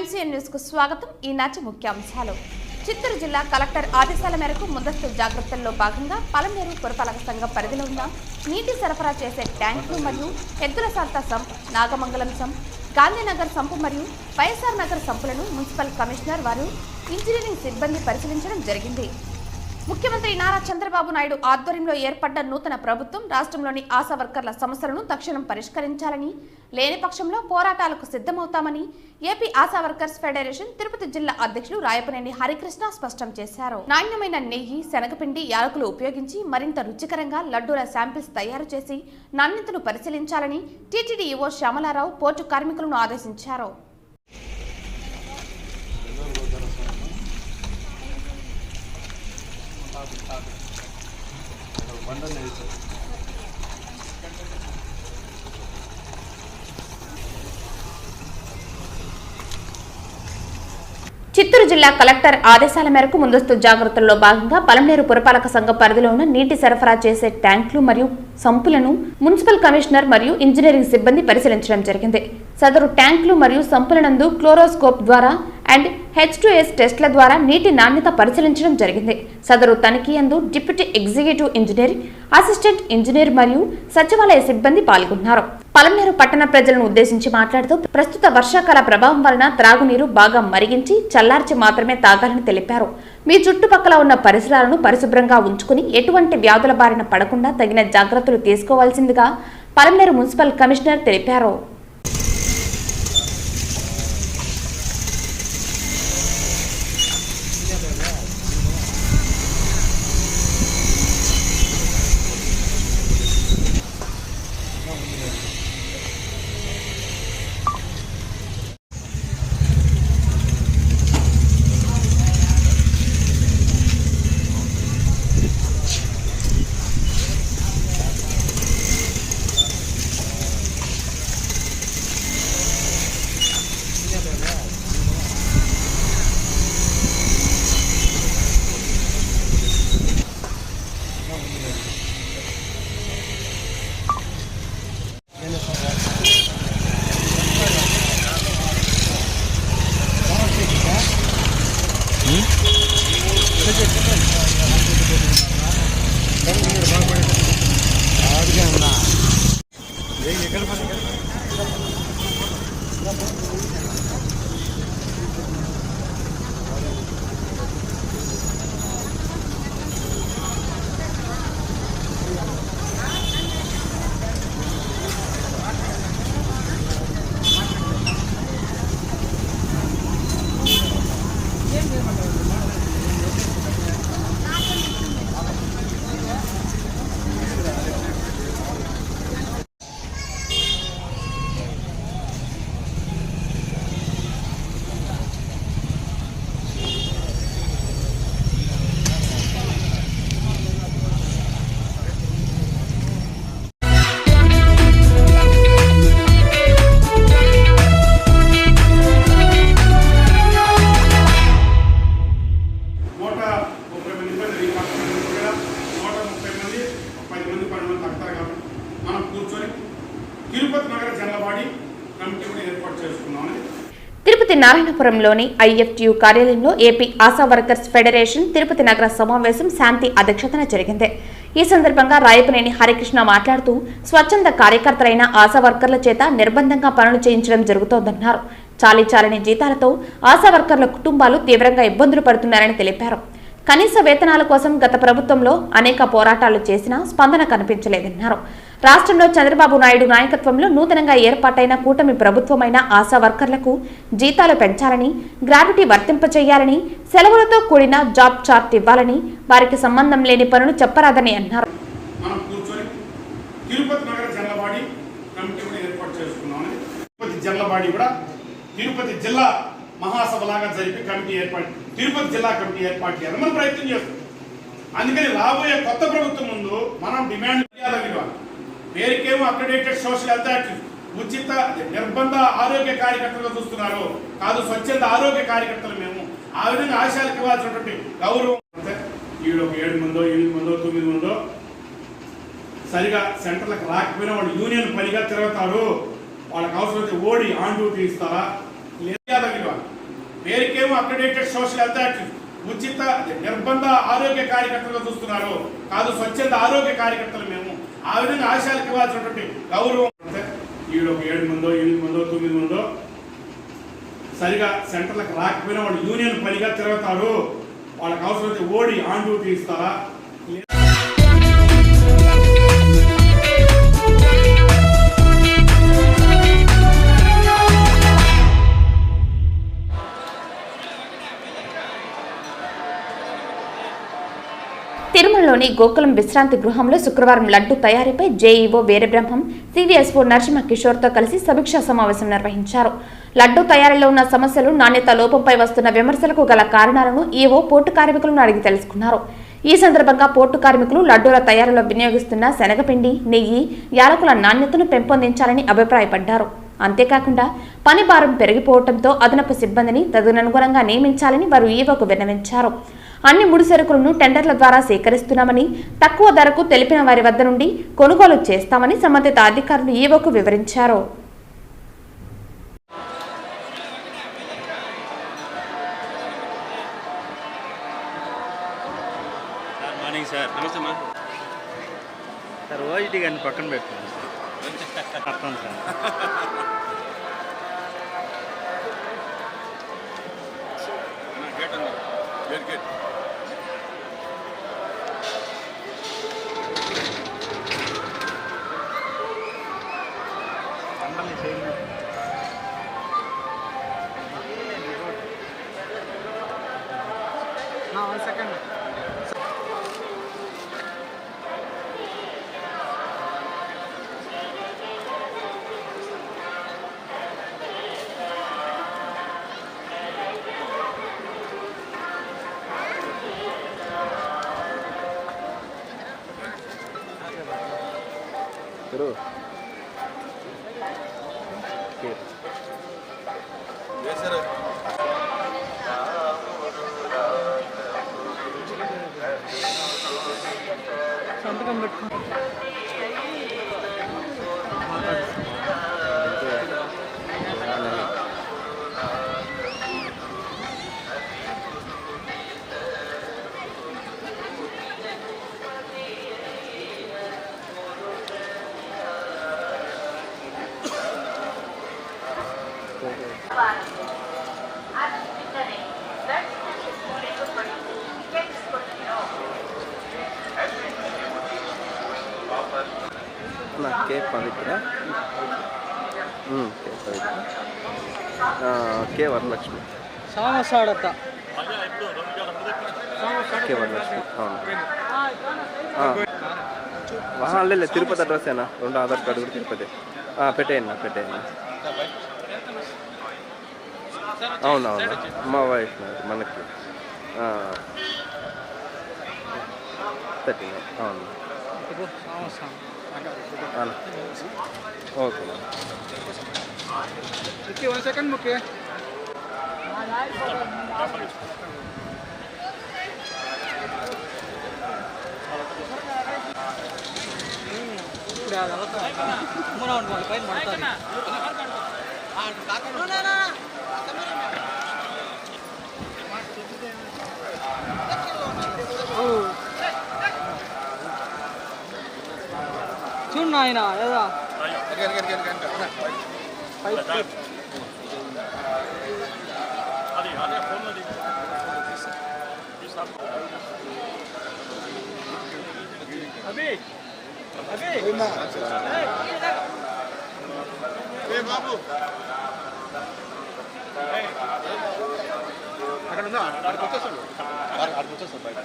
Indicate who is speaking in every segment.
Speaker 1: MCN news కు స్వాగతం. ఈనాటి ముఖ్యాంశాలు. చిత్తూరు జిల్లా కలెక్టర్ ఆదేశాల మేరకు ముందస్తు జాగ్రత్తల్లో భాగంగా పలమనేరు పురపాలక సంఘం పరిధిలో ఉన్న నీటి సరఫరా చేసే ట్యాంకులు మరియు ఎద్దుల సాల్తా sump, Nagamangalam sump, Gandhinagar sump మరియు వైఎస్ఆర్ నగర్ సంపులను మున్సిపల్ కమిషనర్ వారు ఇంజనీరింగ్ సిబ్బంది పరిశీలించడం జరిగింది. ముఖ్యమంత్రి నారా చంద్రబాబు నాయుడు ఆధ్వర్యంలో ఏర్పడ్డ నూతన ప్రభుత్వం రాష్ట్రంలోని ఆశా వర్కర్ల సమస్యలను తక్షణం పరిష్కరించాలని, లేని పక్షంలో పోరాటాలకు సిద్ధమవుతామని AP Asha workers federation Tirupati జిల్లా అధ్యక్షులు రాయపనేని హరికృష్ణ స్పష్టం చేశారు. నాణ్యమైన నెయ్యి, శనగపిండి, యాలకులు ఉపయోగించి మరింత రుచికరంగా లడ్డూల శాంపిల్స్ తయారు చేసి నాణ్యతను పరిశీలించాలని టీటీడీ ఈవో శ్యామలారావు పోర్టు కార్మికులను ఆదేశించారు. చిత్తూరు జిల్లా కలెక్టర్ ఆదేశాల మేరకు ముందస్తు జాగ్రత్తల్లో భాగంగా పలమనేరు పురపాలక సంఘం పరిధిలో ఉన్న నీటి సరఫరా చేసే ట్యాంకులు మరియు సంపులను మున్సిపల్ కమిషనర్ మరియు ఇంజనీరింగ్ సిబ్బంది పరిశీలించడం జరిగింది. సదరు ట్యాంకులు మరియు సంపులనందు క్లోరోస్కోప్ ద్వారా అండ్ H2S టెస్ట్ల ద్వారా నీటి నాణ్యత పరిశీలించడం జరిగింది. సదరు తనిఖీ యందు deputy executive engineer, assistant engineer మరియు సచివాలయ సిబ్బంది పాల్గొన్నారు. పలమనేరు పట్టణ ప్రజలను ఉద్దేశించి మాట్లాడుతూ ప్రస్తుత వర్షాకాల ప్రభావం వలన త్రాగునీరు బాగా మరిగించి చల్లార్చి మాత్రమే తాగాలని తెలిపారు. మీ చుట్టుపక్కల ఉన్న పరిసరాలను పరిశుభ్రంగా ఉంచుకుని ఎటువంటి వ్యాధుల బారిన పడకుండా తగిన జాగ్రత్తలు తీసుకోవాల్సిందిగా పలమనేరు మున్సిపల్ కమిషనర్ తెలిపారు. తిరుపతి నారాయణపురంలోని IFTU కార్యాలయంలో AP Asha workers federation Tirupati నగర సమావేశం శాంతి అధ్యక్షతన జరిగింది. ఈ సందర్భంగా రాయపనేని హరికృష్ణ మాట్లాడుతూ స్వచ్ఛంద కార్యకర్తలైన ఆశా వర్కర్ల చేత నిర్బంధంగా పనులు చేయించడం జరుగుతోందన్నారు. చాలీచాలని జీతాలతో ఆశా వర్కర్ల కుటుంబాలు తీవ్రంగా ఇబ్బందులు పడుతున్నారని తెలిపారు. కనీస వేతనాల కోసం గత ప్రభుత్వంలో అనేక పోరాటాలు చేసినా స్పందన కనిపించలేదన్నారు. రాష్ట్రంలో చంద్రబాబు నాయుడు నాయకత్వంలో నూతనంగా ఏర్పాటైన కూటమి ప్రభుత్వమైన ఆశా వర్కర్లకు జీతాలు పెంచాలని, గ్రాట్యుటీ వర్తింపచేయాలని, సెలవులతో కూడిన జాబ్ చార్ట్ ఇవ్వాలని, వారికి సంబంధం లేని పనులు చెప్పరాదని అన్నారు.
Speaker 2: తిరుపతి జిల్లా మహాసభలాగా జరిపి కమిటీ ఏర్పాటు, తిరుపతి జిల్లా కమిటీ ఏర్పాటు చేయాలని మనం ప్రయత్నం చేస్తాం. అందుకని రాబోయే కొత్త ప్రభుత్వం ముందు మనం డిమాండ్ చేయాలి. పేరుకేమో అక్రెడిటెడ్ సోషల్ హెల్త్ యాక్టివ్, ఉచిత నిర్బంధ ఆరోగ్య కార్యకర్తలు చూస్తున్నారు, కాదు స్వచ్ఛంద ఆరోగ్య కార్యకర్తలు. మేము ఆ విధంగా ఆశయాలకు ఇవ్వాల్సినటువంటి గౌరవం. ఈవిడ ఒక 7 మందో 8 మందో 9 మందో సరిగా సెంటర్లకు రాకపోయినా వాళ్ళు యూనియన్ పనిగా తిరుగుతారు. వాళ్ళకి అవసరమైతే ఓడి ఆన్ డ్యూటీ ఇస్తారా, మర్యాద విలువ. పేరుకేమో అక్రెడిటెడ్ సోషల్ హెల్త్ యాక్టివిస్ట్, ఉచిత నిర్బంధ ఆరోగ్య కార్యకర్తలుగా చూస్తున్నారు. కాదు, స్వచ్ఛంద ఆరోగ్య కార్యకర్తలు మేము. ఆ విధంగా ఆశాలకు ఇవ్వాల్సినటువంటి గౌరవం. ఈవిడ ఒక 7 మందో 8 మందో 9 మందో సరిగా సెంటర్లకు రాకపోయినా వాళ్ళు యూనియన్ పనిగా తిరుగుతారు. వాళ్ళకి అవసరమైతే ఓడి ఆన్ డ్యూటీ ఇస్తారా?
Speaker 1: తిరుమలలోని గోకులం విశ్రాంతి గృహంలో శుక్రవారం లడ్డు తయారీపై జేఈఓ వీరబ్రహ్మం, సివిఎస్ఓ నరసింహ కిషోర్తో కలిసి సమీక్షా సమావేశం నిర్వహించారు. లడ్డు తయారీలో ఉన్న సమస్యలు, నాణ్యత లోపంపై వస్తున్న విమర్శలకు గల కారణాలను ఈవో పోర్టు కార్మికులను అడిగి తెలుసుకున్నారు. ఈ సందర్భంగా పోర్టు కార్మికులు లడ్డూల తయారీలో వినియోగిస్తున్న శనగపిండి, నెయ్యి, యాలకుల నాణ్యతను పెంపొందించాలని అభిప్రాయపడ్డారు. అంతేకాకుండా పని భారం పెరిగిపోవడంతో అదనపు సిబ్బందిని తదనుగుణంగా నియమించాలని వారు ఈవోకు విన్నవించారు. అన్ని ముడి సరుకులను టెండర్ల ద్వారా సేకరిస్తున్నామని, తక్కువ ధరకు తెలిపిన వారి వద్ద నుండి కొనుగోలు చేస్తామని సంబంధిత అధికారులు ఈవోకు వివరించారు.
Speaker 3: పక్కన పెట్టుకోండి సార్. సంతకం పెట్టుకో.
Speaker 4: కే పవిత్ర, కే వరలక్ష్మి, కే వరలక్ష్మి. అవును, లేదు తిరుపతి అడ్రస్సేనా? 2 ఆధార్ కార్డు కూడా తిరుపతి. పెట్టేయన్నా. అవునవును, మా వైఫ్ మనకి 13. అవును, ఓకే.
Speaker 3: 1 సెకండ్ ముఖ్య. చూడు ఆయన లేదా బాబు అక్కడ ఉందా? అక్కడికి వచ్చేస్తాను బయట.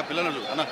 Speaker 3: పిల్లలు అన్న